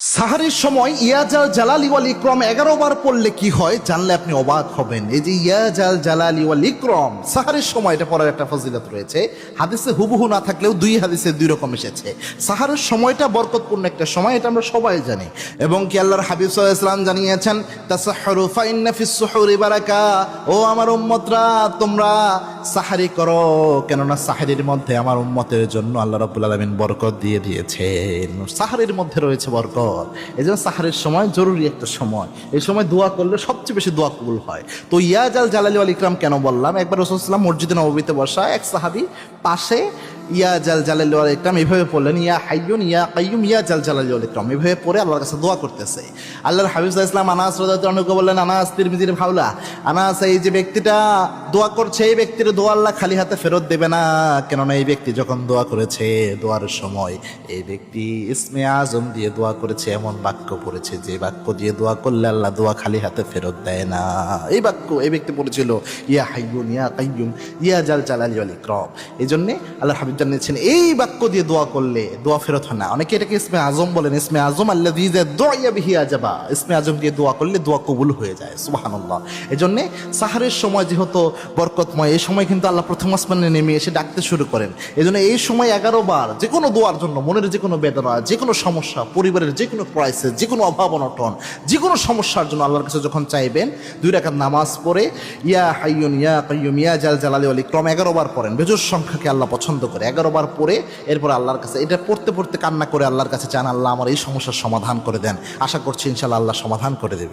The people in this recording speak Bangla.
সাহারির সময় ইয়াজাল জালালি ওয়াল ইকরাম 11 বার পড়লে কি হয় জানলে আপনি অবাক হবেন। এই যে ইয়াজাল জালালি ওয়াল ইকরাম সাহারির সময় এটা পড়ার একটা ফজিলত রয়েছে। হাদিসে হুবহু না থাকলেও দুই হাদিসে দুই রকম এসেছে। সাহারের সময়টা বরকতপূর্ণ একটা সময়, এটা আমরা সবাই জানি। এবং কি আল্লাহর হাবিব সাল্লাল্লাহু আলাইহি ওয়াসাল্লাম জানিয়েছেন, তাসাহহারু ফাইন্না ফিস সুহুরি বারাকা, ও আমার উম্মতরা তোমরা সাহারি করো, কেননা সাহারির মধ্যে আমার উম্মতের জন্য আল্লাহ রাব্বুল আলামিন বরকত দিয়ে দিয়েছেন। সাহারির মধ্যে রয়েছে বরকত। এই জন্য সাহারের সময় জরুরি একটা সময়, এই সময় দোয়া করলে সবচেয়ে বেশি দোয়া কবুল হয়। তো ইয়াজাল জালালি ওয়াল ইকরাম কেন বললাম, একবার রাসূল সাল্লাল্লাহু আলাইহি ওয়াসাল্লাম মসজিদে নববীতে বসা, এক সাহাবী পাশে ইয়াজাল জালালি ওয়াল ইকরাম এভাবে পড়লেন, ইয়া হাইয়ুন ইয়া কাইয়ুম ইয়াজাল জালালি ওয়াল ইকরাম, এভাবে পড়ে আল্লাহর কাছে দোয়া করতেছে। আল্লাহর হাবিব সাল্লাল্লাহু আলাইহি ওয়াসাল্লাম আনাস রাদিয়াল্লাহু আনহু বললেন, আনাস তিরমিজির হাওলা, আনাস এই যে ব্যক্তিটা দোয়া করছে এই ব্যক্তির দোয়া আল্লাহ খালি হাতে ফেরত দেবে না, কেননা এই ব্যক্তি যখন দোয়া করেছে দোয়ার সময় এই ব্যক্তি ইসমে আজম দিয়ে দোয়া করেছে, এমন বাক্য পড়েছে যে বাক্য দিয়ে দোয়া করলে আল্লাহ দোয়া খালি হাতে ফেরত দেয় না। এই বাক্য এই ব্যক্তি পড়েছিল ইয়া হাইয়ুন ইয়া কাইয়ুম ইয়াজাল জালালি ওয়াল ইকরাম। এই জন্যে আল্লাহর হাবিব জানিয়েছেন এই বাক্য দিয়ে দোয়া করলে দোয়া ফেরত হয় না। অনেকে এটাকে ইসমে আজম বলেন, ইসমে আজম আল্লাযী দুইয়া বিহি আজাবা, ইসমে আজম দিয়ে দোয়া করলে দোয়া কবুল হয়ে যায়। সুবহানাল্লাহ। এই জন্যে সাহারের সময় যেহেতু বরকতময়, এই সময় কিন্তু আল্লাহ প্রথম আসমানে নেমে এসে ডাকতে শুরু করেন। এই জন্য এই সময় 11 বার যে কোনো দোয়ার জন্য, মনের যে কোনো বেদনা, যে কোনো সমস্যা, পরিবারের যে কোনো ক্রাইসিস, যে কোনো অভাব অনটন, যে কোনো সমস্যার জন্য আল্লাহর কাছে যখন চাইবেন 2 রাকাত নামাজ পড়ে ইয়া হাইয়ুন ইয়া কাইয়ুম ইয়াজাল জালালি ওয়াল ইকরাম 11 বার পড়েন। বেজোর সংখ্যাকে আল্লাহ পছন্দ করে। 11 বার পড়ে এরপর আল্লাহর কাছে এটা পড়তে পড়তে কান্না করে আল্লাহর কাছে চান, আল্লাহ আমার এই সমস্যার সমাধান করে দেন। আশা করছি ইনশাআল্লাহ আল্লাহ সমাধান করে দেবে।